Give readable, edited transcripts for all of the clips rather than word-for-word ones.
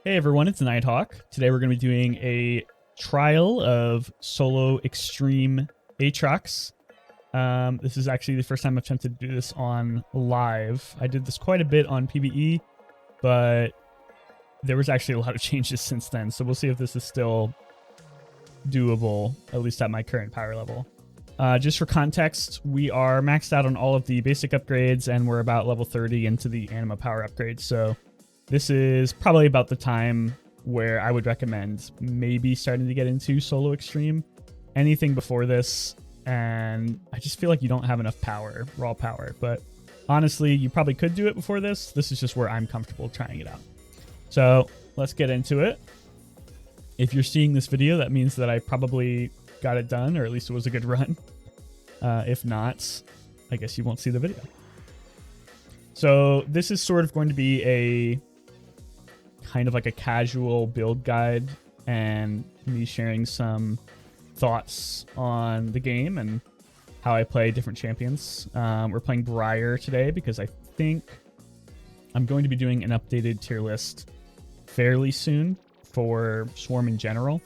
Hey everyone, it's Nighthawk. Today we're going to be doing a trial of solo extreme Aatrox. This is actually the first time I've attempted to do this on live. I did this quite a bit on PvE, but there was actually a lot of changes since then, so we'll see if this is still doable, at least at my current power level. Just for context, we are maxed out on all of the basic upgrades, and we're about level 30 into the anima power upgrades, so this is probably about the time where I would recommend maybe starting to get into solo extreme. Anything before this, and I just feel like you don't have enough power, raw power. But honestly, you probably could do it before this. This is just where I'm comfortable trying it out. So let's get into it. If you're seeing this video, that means that I probably got it done, or at least it was a good run. If not, I guess you won't see the video. So this is sort of going to be a kind of like a casual build guide and me sharing some thoughts on the game and how I play different champions. We're playing Briar today because I think I'm going to be doing an updated tier list fairly soon for Swarm in general.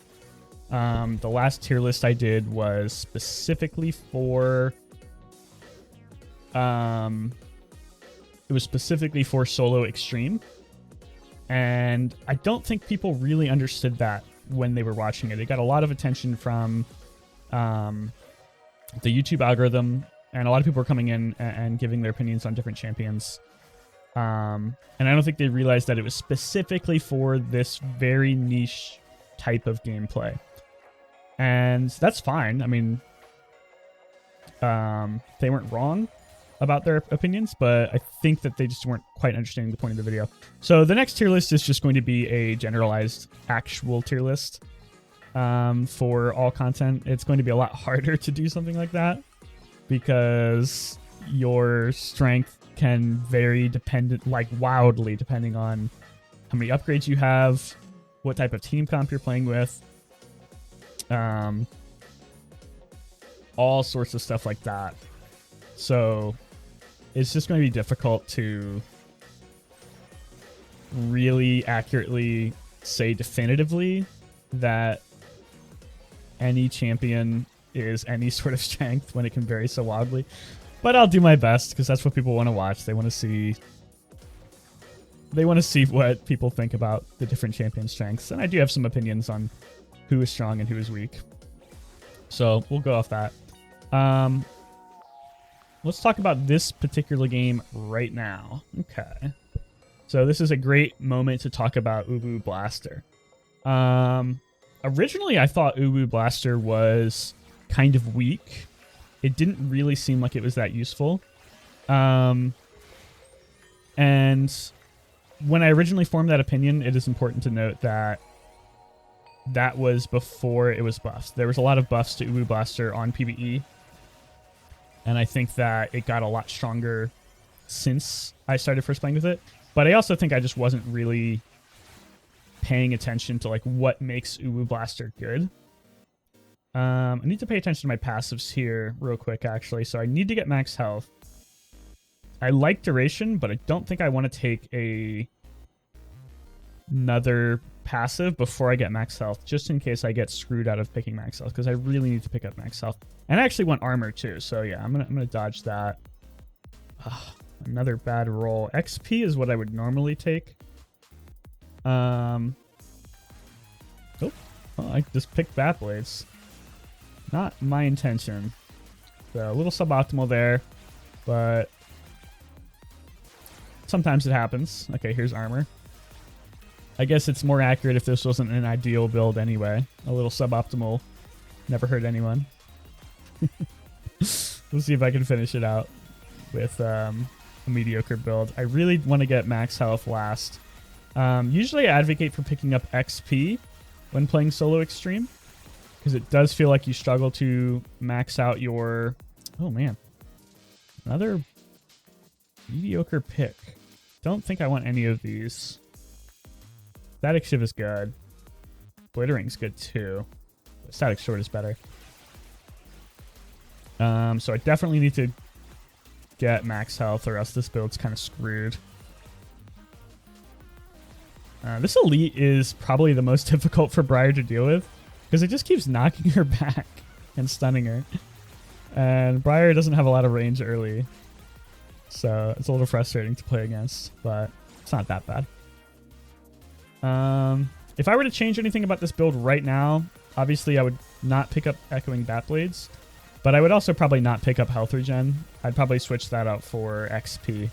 The last tier list I did was specifically for solo extreme, and I don't think people really understood that when they were watching it. It got a lot of attention from the YouTube algorithm, and a lot of people were coming in and giving their opinions on different champions. And I don't think they realized that it was specifically for this very niche type of gameplay. And that's fine. I mean, they weren't wrong about their opinions, but I think that they just weren't quite understanding the point of the video. So the next tier list is just going to be a generalized actual tier list for all content. It's going to be a lot harder to do something like that because your strength can vary wildly depending on how many upgrades you have, what type of team comp you're playing with, all sorts of stuff like that. So it's just going to be difficult to really accurately say definitively that any champion is any sort of strength when it can vary so wildly. But I'll do my best because that's what people want to watch. They want to see what people think about the different champion strengths. And I do have some opinions on who is strong and who is weak. So we'll go off that. Let's talk about this particular game right now. Okay. So this is a great moment to talk about Uwu Blaster. Originally, I thought Uwu Blaster was kind of weak. It didn't really seem like it was that useful. And when I originally formed that opinion, it is important to note that that was before it was buffed. There was a lot of buffs to Uwu Blaster on PvE. And I think that it got a lot stronger since I started first playing with it. But I also think I just wasn't really paying attention to like what makes Uwu Blaster good. I need to pay attention to my passives here real quick, actually. So I need to get max health. I like duration, but I don't think I want to take another passive before I get max health, just in case I get screwed out of picking max health, because I really need to pick up max health. And I actually want armor too, so yeah, I'm gonna dodge that. Another bad roll. XP is what I would normally take. Oh, well, I just picked Bat Blades. Not my intention. So a little suboptimal there, but sometimes it happens. Okay, here's armor. I guess it's more accurate if this wasn't an ideal build anyway. A little suboptimal never hurt anyone. We'll see if I can finish it out with a mediocre build. I really want to get max health last. Usually I advocate for picking up XP when playing solo extreme, because it does feel like you struggle to max out your... Oh man. Another mediocre pick. Don't think I want any of these. Static Shiv is good. Glittering's good too. Static Sword is better. So I definitely need to get max health or else this build's kind of screwed. This elite is probably the most difficult for Briar to deal with because it just keeps knocking her back and stunning her. And Briar doesn't have a lot of range early, so it's a little frustrating to play against, but it's not that bad. If I were to change anything about this build right now, obviously I would not pick up Echoing Bat Blades, but I would also probably not pick up Health Regen. I'd probably switch that out for XP.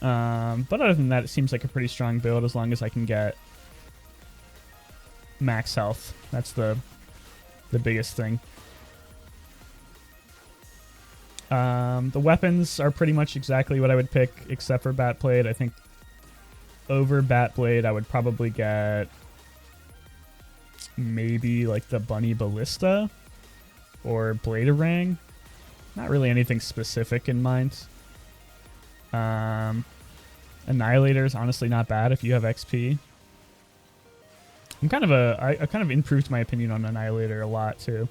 But other than that, it seems like a pretty strong build as long as I can get max health. That's the biggest thing. The weapons are pretty much exactly what I would pick, except for Bat Blade. I think over Bat Blade, I would probably get maybe like the Bunny Ballista or Bladerang. Not really anything specific in mind. Annihilator is honestly not bad if you have XP. I kind of improved my opinion on Annihilator a lot too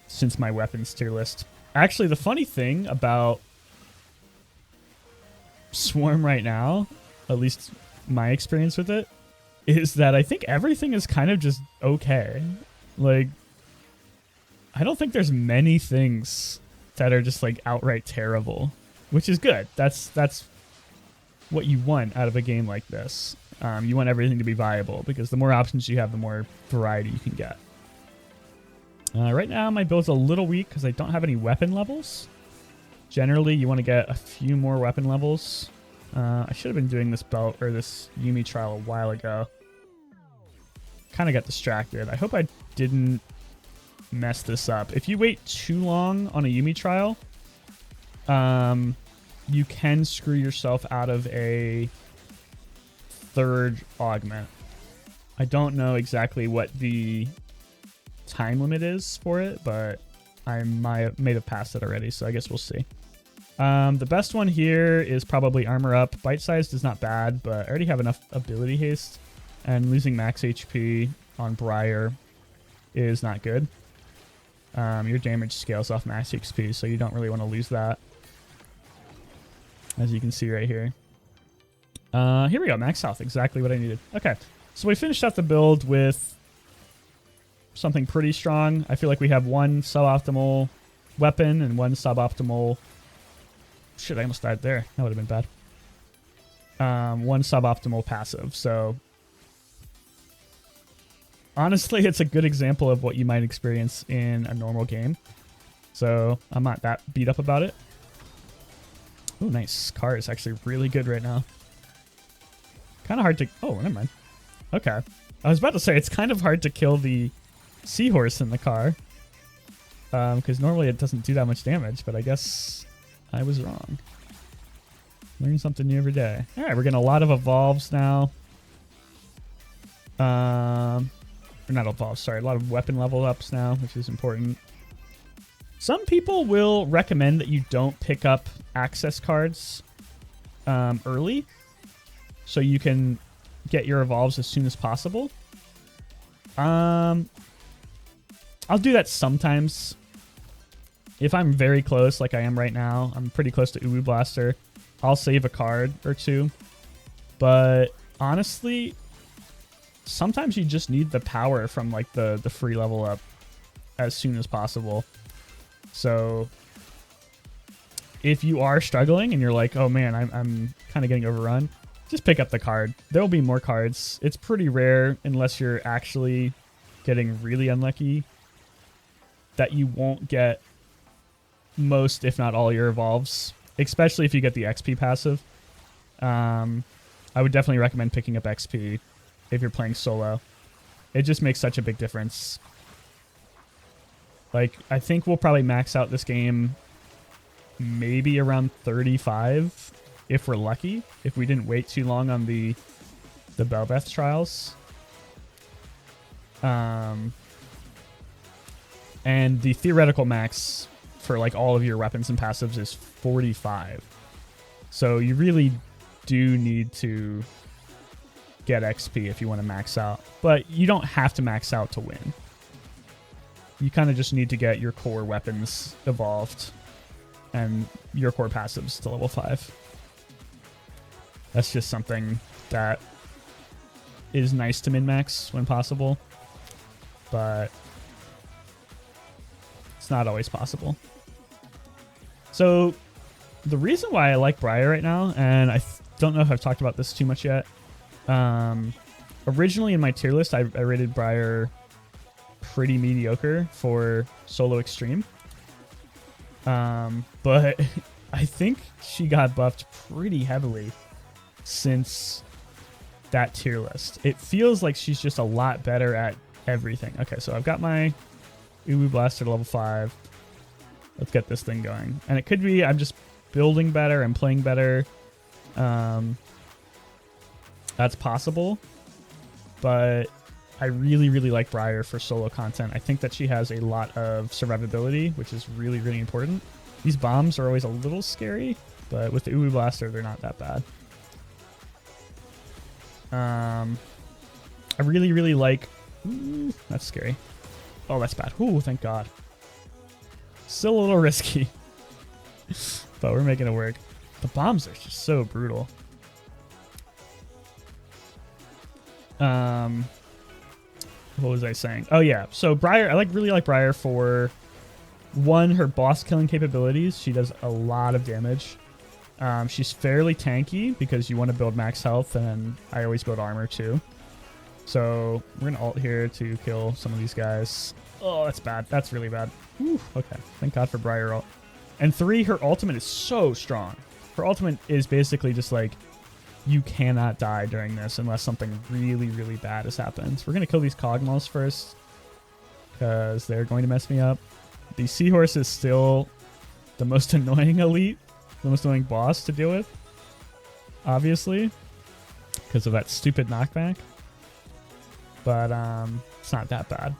since my weapons tier list. Actually, the funny thing about Swarm right now, at least my experience with it, is that I think everything is kind of just okay. Like, I don't think there's many things that are just like outright terrible, which is good. That's what you want out of a game like this. You want everything to be viable because the more options you have, the more variety you can get. Right now, my build's a little weak because I don't have any weapon levels. Generally, you want to get a few more weapon levels. I should have been doing this belt or this Yuumi trial a while ago. Kind of got distracted. I hope I didn't mess this up. If you wait too long on a Yuumi trial, you can screw yourself out of a third augment. I don't know exactly what the time limit is for it, but I may have passed it already, so I guess we'll see. The best one here is probably Armor Up. Bite Sized is not bad, but I already have enough ability haste, and losing max HP on Briar is not good. Your damage scales off max XP, so you don't really want to lose that, as you can see right here. Here we go, max health, exactly what I needed. Okay, so we finished up the build with something pretty strong. I feel like we have one suboptimal weapon and one suboptimal... Shit, I almost died there. That would have been bad. One suboptimal passive, so... Honestly, it's a good example of what you might experience in a normal game. So, I'm not that beat up about it. Oh, nice. Car is actually really good right now. Kind of hard to... Oh, never mind. Okay. I was about to say, it's kind of hard to kill the seahorse in the car. Because normally it doesn't do that much damage, but I guess I was wrong. Learn something new every day. Alright, we're getting a lot of evolves now. Or not evolves, sorry. A lot of weapon level ups now, which is important. Some people will recommend that you don't pick up access cards early, so you can get your evolves as soon as possible. I'll do that sometimes. If I'm very close, like I am right now, I'm pretty close to Uwu Blaster, I'll save a card or two. But honestly, sometimes you just need the power from like the free level up as soon as possible. So if you are struggling and you're like, oh man, I'm kind of getting overrun, just pick up the card. There'll be more cards. It's pretty rare, unless you're actually getting really unlucky, that you won't get most, if not all, your evolves, especially if you get the XP passive. I would definitely recommend picking up XP if you're playing solo. It just makes such a big difference. Like, I think we'll probably max out this game maybe around 35 if we're lucky, if we didn't wait too long on the Belveth trials. And the theoretical max for like all of your weapons and passives is 45. So you really do need to get XP if you want to max out. But you don't have to max out to win. You kind of just need to get your core weapons evolved and your core passives to level 5. That's just something that is nice to min-max when possible, but it's not always possible. So the reason why I like Briar right now, and I don't know if I've talked about this too much yet. Originally in my tier list, I rated Briar pretty mediocre for solo extreme. But I think she got buffed pretty heavily since that tier list. It feels like she's just a lot better at everything. Okay, so I've got my Uwu Blaster to level 5. Let's get this thing going. And it could be I'm just building better and playing better. That's possible. But I really, really like Briar for solo content. I think that she has a lot of survivability, which is really, really important. These bombs are always a little scary, but with the Uwu Blaster, they're not that bad. I really, really like... Ooh, that's scary. Oh, that's bad. Ooh, thank God. Still a little risky. But we're making it work. The bombs are just so brutal. What was I saying? Oh yeah, so Briar, I really like Briar for one, her boss killing capabilities. She does a lot of damage. She's fairly tanky because you want to build max health, and I always build armor too. So we're gonna ult here to kill some of these guys. Oh, that's bad. That's really bad. Whew, okay, thank God for Briar ult. And 3, her ultimate is so strong. Her ultimate is basically just like, you cannot die during this unless something really, really bad has happened. So we're going to kill these Cogmals first because they're going to mess me up. The Seahorse is still the most annoying elite, the most annoying boss to deal with, obviously, because of that stupid knockback. But it's not that bad.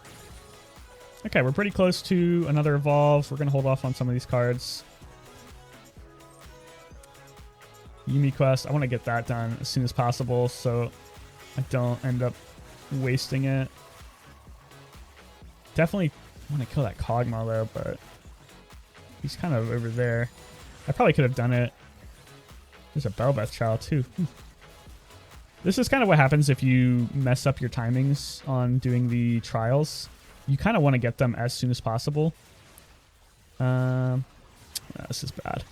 Okay, we're pretty close to another evolve. We're going to hold off on some of these cards. Yumi quest, I want to get that done as soon as possible so I don't end up wasting it. Definitely want to kill that Kog'Maw though, but he's kind of over there. I probably could have done it. There's a Bel'Veth child too. This is kind of what happens if you mess up your timings on doing the trials. You kind of want to get them as soon as possible. This is bad.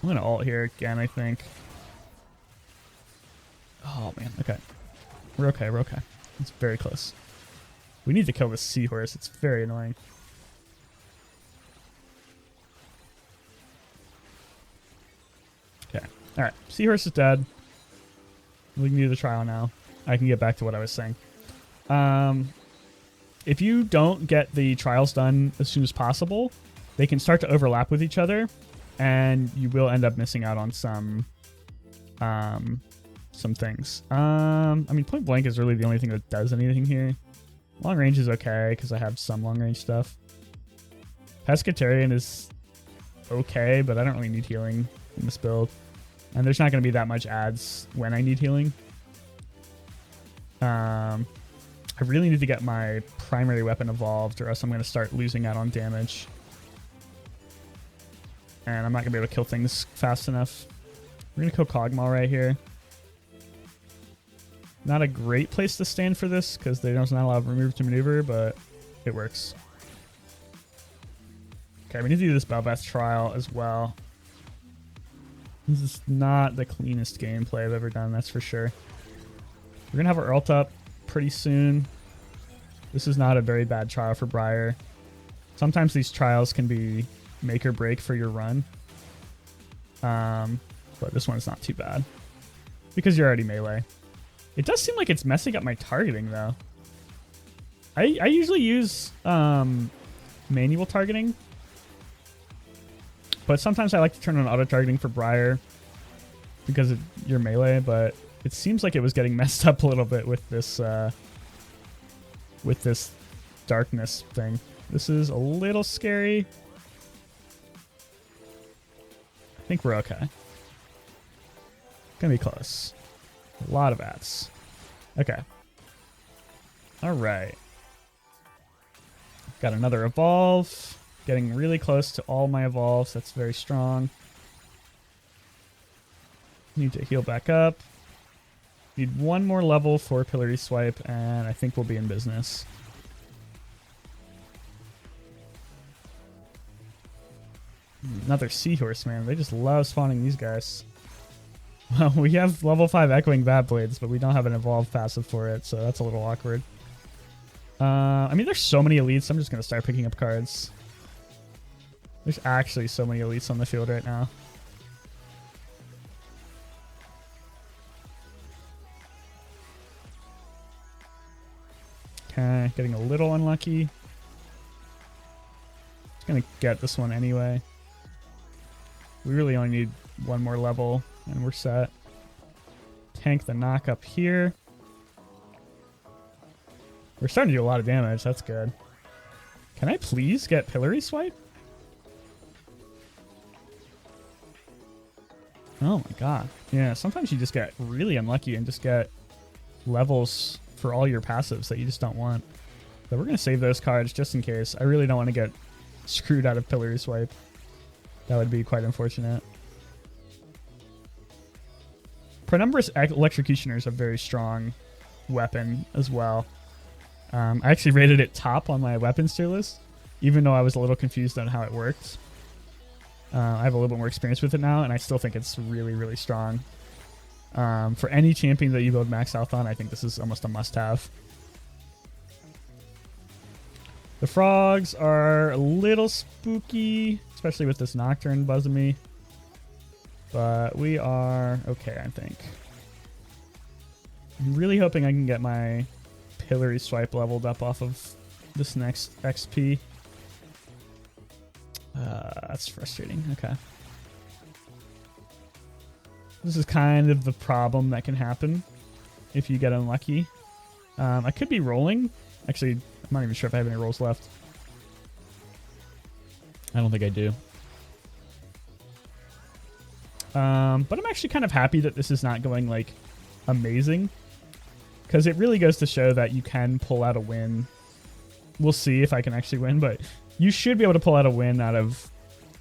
I'm going to ult here again, I think. Oh, man. Okay. We're okay. We're okay. It's very close. We need to kill this Seahorse. It's very annoying. Okay. All right. Seahorse is dead. We can do the trial now. I can get back to what I was saying. If you don't get the trials done as soon as possible, they can start to overlap with each other. And you will end up missing out on some things. I mean, point blank is really the only thing that does anything here. Long range is okay because I have some long range stuff. Pescatarian is okay, but I don't really need healing in this build. And there's not going to be that much ads when I need healing. I really need to get my primary weapon evolved, or else I'm going to start losing out on damage. And I'm not going to be able to kill things fast enough. We're going to kill Kog'Maw right here. Not a great place to stand for this, because there's not a lot of remove to maneuver, but it works. Okay, we need to do this Bel'Veth trial as well. This is not the cleanest gameplay I've ever done, that's for sure. We're going to have our ult up pretty soon. This is not a very bad trial for Briar. Sometimes these trials can be make or break for your run. But this one's not too bad because you're already melee. It does seem like it's messing up my targeting though. I usually use manual targeting, but sometimes I like to turn on auto targeting for Briar because you're melee, but it seems like it was getting messed up a little bit with this darkness thing. This is a little scary. I think we're okay. Gonna be close. A lot of ads. Okay. All right. Got another evolve. Getting really close to all my evolves. That's very strong. Need to heal back up. Need one more level for Pillory Swipe, and I think we'll be in business. Another Seahorse, man. They just love spawning these guys. Well, we have level 5 Echoing Bat Blades, but we don't have an evolved passive for it, so that's a little awkward. I mean, there's so many elites. I'm just going to start picking up cards. There's actually so many elites on the field right now. Okay, getting a little unlucky. Just going to get this one anyway. We really only need one more level, and we're set. Tank the knock up here. We're starting to do a lot of damage. That's good. Can I please get Pillory Swipe? Oh my god. Yeah, sometimes you just get really unlucky and just get levels for all your passives that you just don't want. But we're going to save those cards just in case. I really don't want to get screwed out of Pillory Swipe. That would be quite unfortunate. Penumbrous Electrocutioner is a very strong weapon as well. I actually rated it top on my weapons tier list, even though I was a little confused on how it worked. I have a little bit more experience with it now, and I still think it's really, really strong. For any champion that you build max health on, I think this is almost a must-have. The frogs are a little spooky, especially with this Nocturne buzzing me. But we are okay, I think. I'm really hoping I can get my Pillory Swipe leveled up off of this next XP. That's frustrating. Okay. This is kind of the problem that can happen if you get unlucky. I could be rolling. Actually, I'm not even sure if I have any rolls left. I don't think I do. But I'm actually kind of happy that this is not going, like, amazing. Because it really goes to show that you can pull out a win. We'll see if I can actually win, but you should be able to pull out a win out of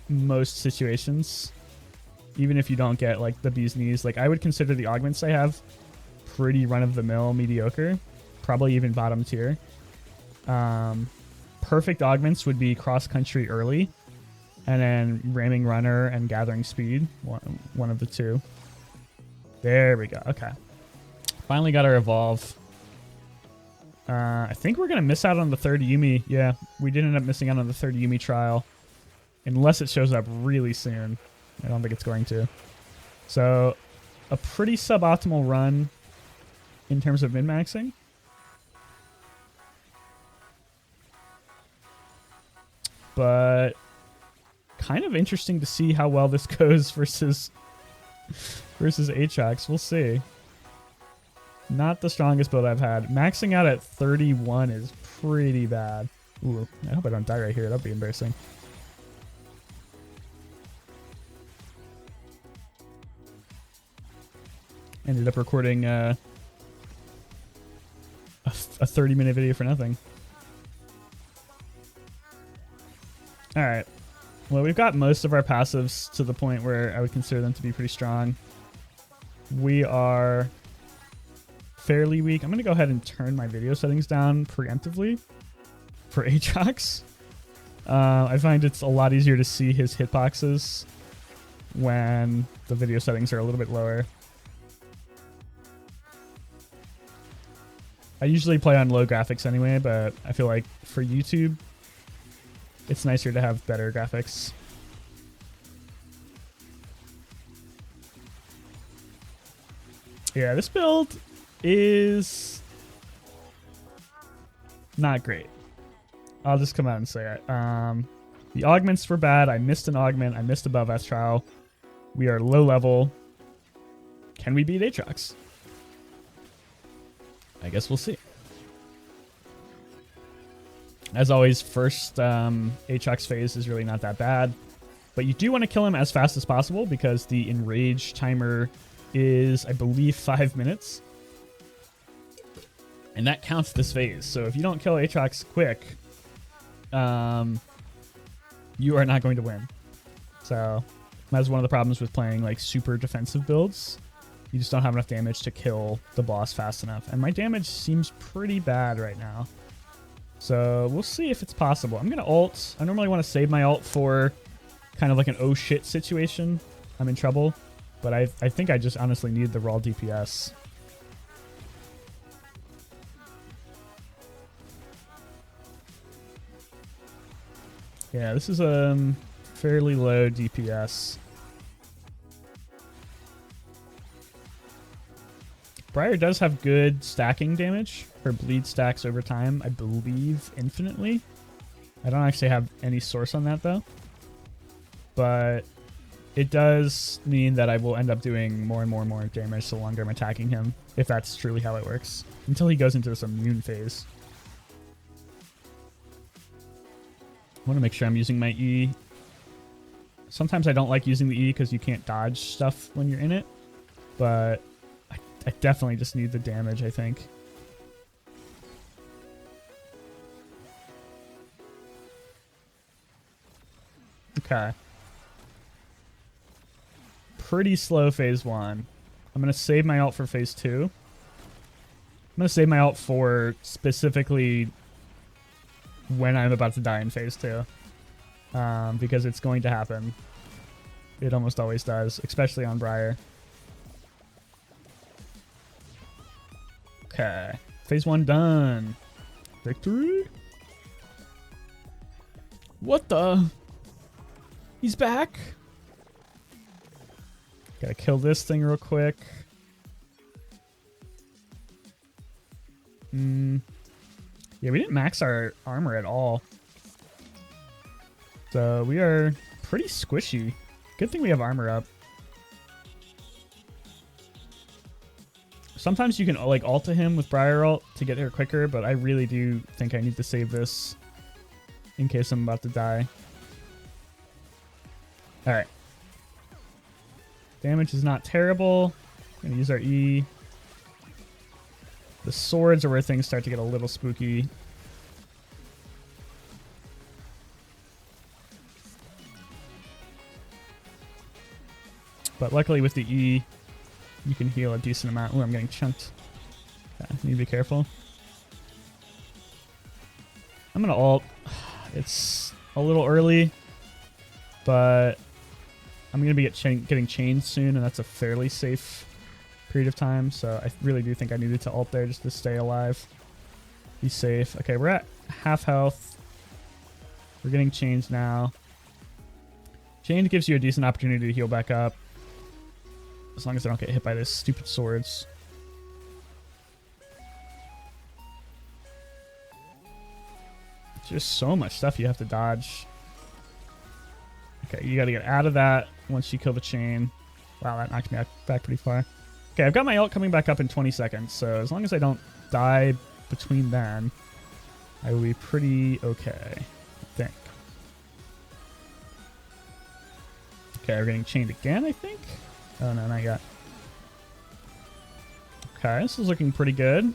most situations. Even if you don't get, like, the bee's knees. Like, I would consider the augments I have pretty run-of-the-mill mediocre. Probably even bottom tier. Perfect augments would be cross-country early. And then ramming runner and gathering speed. One of the two. There we go. Okay. Finally got our evolve. I think we're going to miss out on the third Yuumi. Yeah, we did end up missing out on the third Yuumi trial. Unless it shows up really soon. I don't think it's going to. So, a pretty suboptimal run in terms of min-maxing. But kind of interesting to see how well this goes versus Aatrox. We'll see. Not the strongest build I've had. Maxing out at 31 is pretty bad. Ooh, I hope I don't die right here. That'd be embarrassing. Ended up recording a 30-minute video for nothing. Alright. Well, we've got most of our passives to the point where I would consider them to be pretty strong. We are fairly weak. I'm going to go ahead and turn my video settings down preemptively for Aatrox. I find it's a lot easier to see his hitboxes when the video settings are a little bit lower. I usually play on low graphics anyway, but I feel like for YouTube, it's nicer to have better graphics. Yeah, this build is not great. I'll just come out and say it. The augments were bad. I missed an augment. I missed above S trial. We are low level. Can we beat Aatrox? I guess we'll see. As always, first Aatrox phase is really not that bad. But you do want to kill him as fast as possible because the enrage timer is, I believe, 5 minutes. And that counts this phase. So if you don't kill Aatrox quick, you are not going to win. So that's one of the problems with playing like super defensive builds, You just don't have enough damage to kill the boss fast enough. And my damage seems pretty bad right now. So we'll see if it's possible. I'm going to ult. I normally want to save my ult for kind of like an oh shit situation. I'm in trouble. But I think I just honestly need the raw DPS. Yeah, this is a fairly low DPS. Briar does have good stacking damage. Her bleed stacks over time, I believe, infinitely. I don't actually have any source on that, though. But it does mean that I will end up doing more and more and more damage the longer I'm attacking him, if that's truly how it works. Until he goes into this immune phase. I want to make sure I'm using my E. Sometimes I don't like using the E because you can't dodge stuff when you're in it. But I definitely just need the damage, I think. Okay. Pretty slow phase 1. I'm going to save my ult for phase 2. I'm going to save my ult for specifically when I'm about to die in phase 2. Because it's going to happen. It almost always does, especially on Briar. Okay. Phase 1 done. Victory? What the? He's back? Gotta kill this thing real quick. Yeah, we didn't max our armor at all. So we are pretty squishy. Good thing we have armor up. Sometimes you can like ult to him with Briar ult to get there quicker, but I really do think I need to save this in case I'm about to die. Alright. Damage is not terrible. I'm gonna use our E. The swords are where things start to get a little spooky. But luckily with the E, you can heal a decent amount. Ooh, I'm getting chunked. Okay, need to be careful. I'm gonna ult. It's a little early, but I'm gonna be getting chained soon, and that's a fairly safe period of time. So I really do think I needed to ult there just to stay alive, be safe. Okay, we're at half health. We're getting chained now. Chained gives you a decent opportunity to heal back up. As long as I don't get hit by these stupid swords. It's just so much stuff you have to dodge. Okay, you gotta get out of that once you kill the chain. Wow, that knocked me back pretty far. Okay, I've got my ult coming back up in 20 seconds, so as long as I don't die between then, I will be pretty okay, I think. Okay, we're getting chained again, I think? Oh no, not yet. Okay, this is looking pretty good.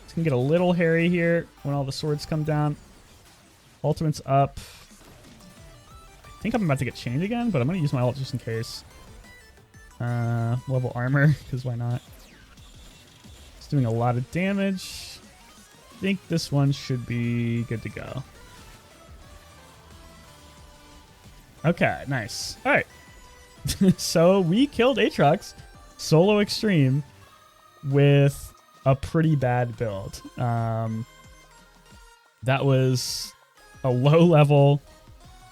It's gonna get a little hairy here when all the swords come down. Ultimate's up. I think I'm about to get chained again, but I'm gonna use my ult just in case. Level armor, because why not? It's doing a lot of damage. I think this one should be good to go. Okay, nice. All right. So we killed Aatrox solo extreme with a pretty bad build. That was a low level,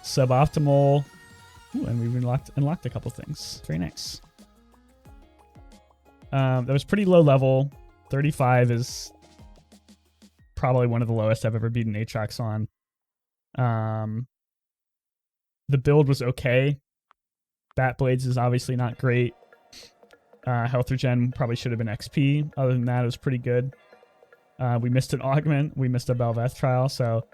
suboptimal. Ooh, and we've unlocked a couple things. Very nice. That was pretty low level. 35 is probably one of the lowest I've ever beaten Aatrox on. The build was okay. Bat Blades is obviously not great. Health regen probably should have been XP. Other than that, it was pretty good. We missed an augment. We missed a Belveth trial. So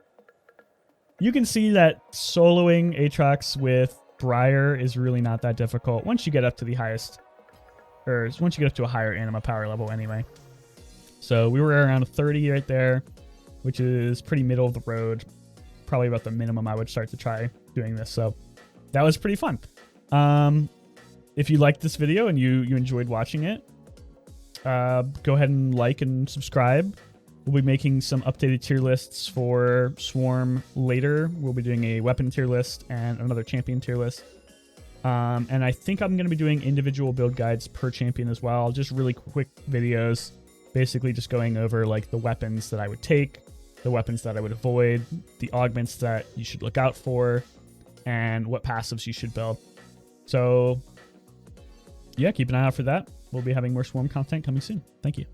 you can see that soloing Aatrox with Briar is really not that difficult once you get up to the highest, or once you get up to a higher anima power level anyway. So we were around 30 right there, which is pretty middle of the road. Probably about the minimum I would start to try doing this. So that was pretty fun. if you liked this video and you enjoyed watching it, go ahead and like and subscribe. We'll be making some updated tier lists for Swarm later. We'll be doing a weapon tier list and another champion tier list. And I think I'm going to be doing individual build guides per champion as well. Just really quick videos, basically just going over like the weapons that I would take, the weapons that I would avoid, the augments that you should look out for, and what passives you should build. So yeah, keep an eye out for that. We'll be having more Swarm content coming soon. Thank you.